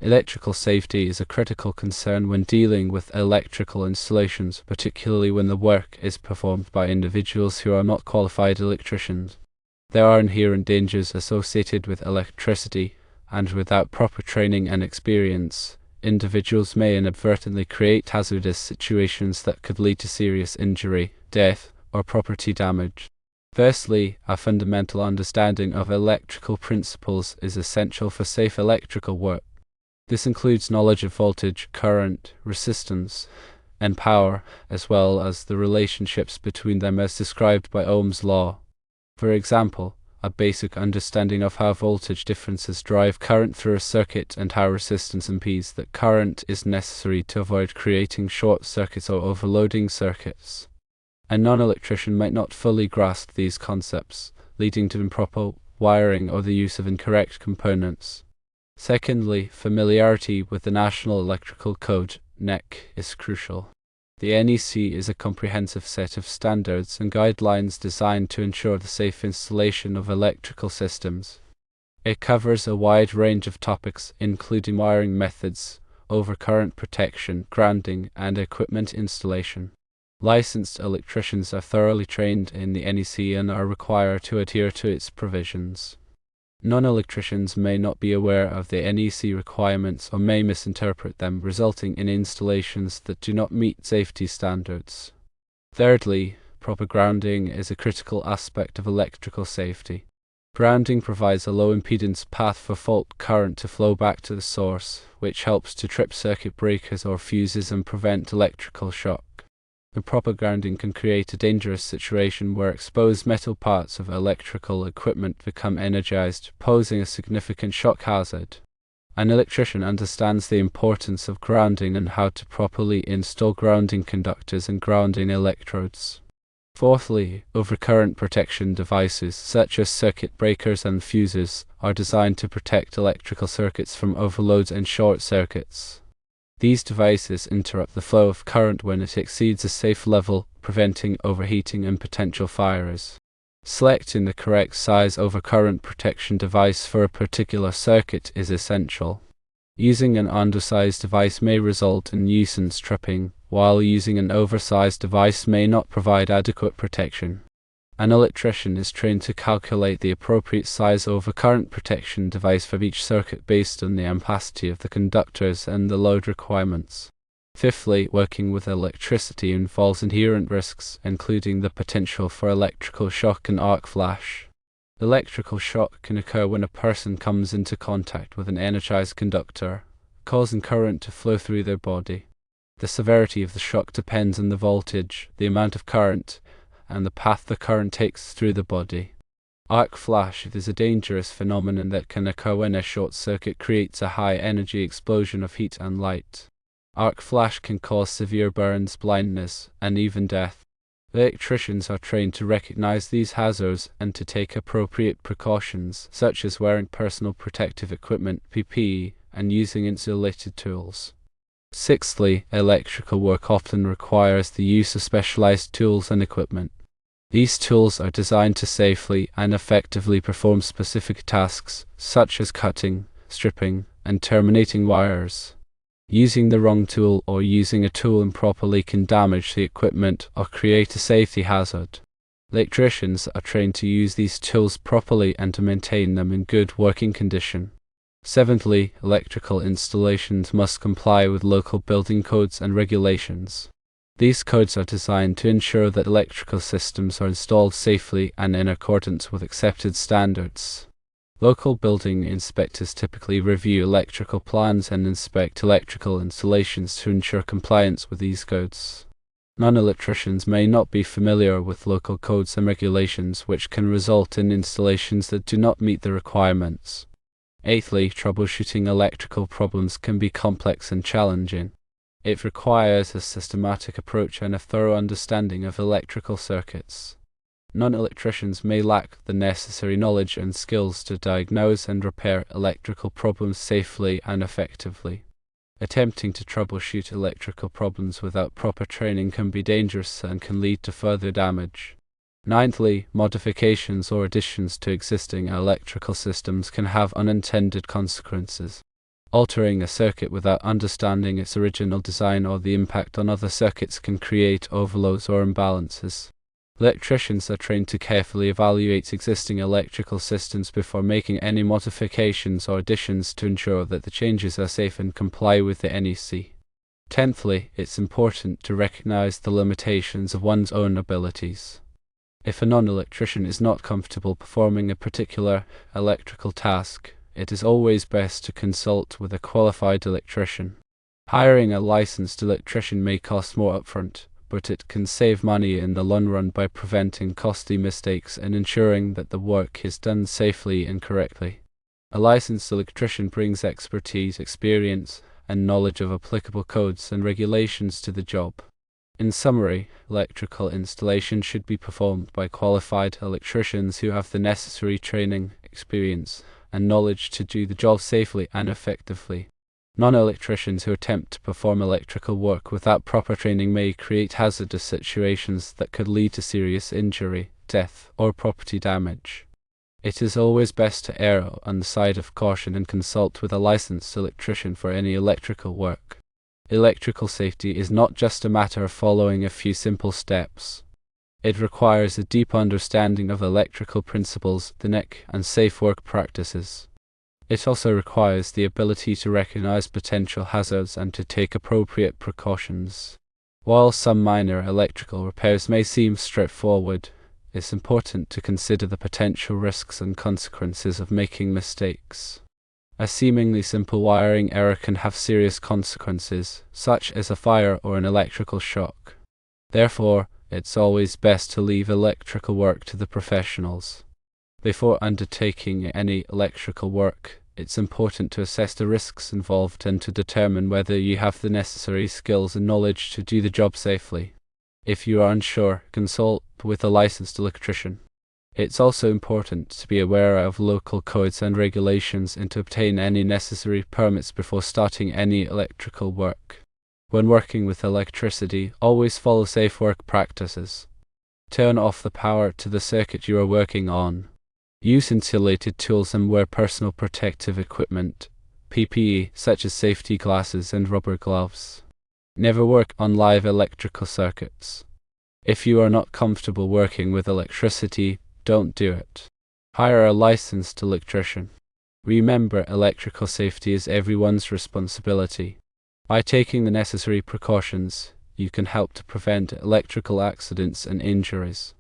Electrical safety is a critical concern when dealing with electrical installations, particularly when the work is performed by individuals who are not qualified electricians. There are inherent dangers associated with electricity, and without proper training and experience, individuals may inadvertently create hazardous situations that could lead to serious injury, death, or property damage. Firstly, a fundamental understanding of electrical principles is essential for safe electrical work. This includes knowledge of voltage, current, resistance, and power, as well as the relationships between them as described by Ohm's law. For example, a basic understanding of how voltage differences drive current through a circuit and how resistance impedes that current is necessary to avoid creating short circuits or overloading circuits. A non-electrician might not fully grasp these concepts, leading to improper wiring or the use of incorrect components. Secondly, familiarity with the National Electrical Code (NEC) is crucial. The NEC is a comprehensive set of standards and guidelines designed to ensure the safe installation of electrical systems. It covers a wide range of topics, including wiring methods, overcurrent protection, grounding, and equipment installation. Licensed electricians are thoroughly trained in the NEC and are required to adhere to its provisions. Non-electricians may not be aware of the NEC requirements or may misinterpret them, resulting in installations that do not meet safety standards. Thirdly, proper grounding is a critical aspect of electrical safety. Grounding provides a low-impedance path for fault current to flow back to the source, which helps to trip circuit breakers or fuses and prevent electrical shock. Improper grounding can create a dangerous situation where exposed metal parts of electrical equipment become energized, posing a significant shock hazard. An electrician understands the importance of grounding and how to properly install grounding conductors and grounding electrodes. Fourthly, overcurrent protection devices, such as circuit breakers and fuses, are designed to protect electrical circuits from overloads and short circuits. These devices interrupt the flow of current when it exceeds a safe level, preventing overheating and potential fires. Selecting the correct size overcurrent protection device for a particular circuit is essential. Using an undersized device may result in nuisance tripping, while using an oversized device may not provide adequate protection. An electrician is trained to calculate the appropriate size overcurrent protection device for each circuit based on the ampacity of the conductors and the load requirements. Fifthly, working with electricity involves inherent risks, including the potential for electrical shock and arc flash. Electrical shock can occur when a person comes into contact with an energized conductor, causing current to flow through their body. The severity of the shock depends on the voltage, the amount of current, and the path the current takes through the body. Arc flash is a dangerous phenomenon that can occur when a short circuit creates a high-energy explosion of heat and light. Arc flash can cause severe burns, blindness, and even death. Electricians are trained to recognize these hazards and to take appropriate precautions, such as wearing personal protective equipment (PPE) and using insulated tools. Sixthly, electrical work often requires the use of specialized tools and equipment. These tools are designed to safely and effectively perform specific tasks, such as cutting, stripping, and terminating wires. Using the wrong tool or using a tool improperly can damage the equipment or create a safety hazard. Electricians are trained to use these tools properly and to maintain them in good working condition. Seventhly, electrical installations must comply with local building codes and regulations. These codes are designed to ensure that electrical systems are installed safely and in accordance with accepted standards. Local building inspectors typically review electrical plans and inspect electrical installations to ensure compliance with these codes. Non-electricians may not be familiar with local codes and regulations, which can result in installations that do not meet the requirements. Eighthly, troubleshooting electrical problems can be complex and challenging. It requires a systematic approach and a thorough understanding of electrical circuits. Non-electricians may lack the necessary knowledge and skills to diagnose and repair electrical problems safely and effectively. Attempting to troubleshoot electrical problems without proper training can be dangerous and can lead to further damage. Ninthly, modifications or additions to existing electrical systems can have unintended consequences. Altering a circuit without understanding its original design or the impact on other circuits can create overloads or imbalances. Electricians are trained to carefully evaluate existing electrical systems before making any modifications or additions to ensure that the changes are safe and comply with the NEC. Tenthly, it's important to recognize the limitations of one's own abilities. If a non-electrician is not comfortable performing a particular electrical task, it is always best to consult with a qualified electrician. Hiring a licensed electrician may cost more upfront, but it can save money in the long run by preventing costly mistakes and ensuring that the work is done safely and correctly. A licensed electrician brings expertise, experience, and knowledge of applicable codes and regulations to the job. In summary, electrical installation should be performed by qualified electricians who have the necessary training, experience, and knowledge to do the job safely and effectively. Non-electricians who attempt to perform electrical work without proper training may create hazardous situations that could lead to serious injury, death, or property damage. It is always best to err on the side of caution and consult with a licensed electrician for any electrical work. Electrical safety is not just a matter of following a few simple steps. It requires a deep understanding of electrical principles, technique, and safe work practices. It also requires the ability to recognize potential hazards and to take appropriate precautions. While some minor electrical repairs may seem straightforward, it's important to consider the potential risks and consequences of making mistakes. A seemingly simple wiring error can have serious consequences, such as a fire or an electrical shock. Therefore, it's always best to leave electrical work to the professionals. Before undertaking any electrical work, it's important to assess the risks involved and to determine whether you have the necessary skills and knowledge to do the job safely. If you are unsure, consult with a licensed electrician. It's also important to be aware of local codes and regulations and to obtain any necessary permits before starting any electrical work. When working with electricity, always follow safe work practices. Turn off the power to the circuit you are working on. Use insulated tools and wear personal protective equipment, PPE, such as safety glasses and rubber gloves. Never work on live electrical circuits. If you are not comfortable working with electricity, don't do it. Hire a licensed electrician. Remember, electrical safety is everyone's responsibility. By taking the necessary precautions, you can help to prevent electrical accidents and injuries.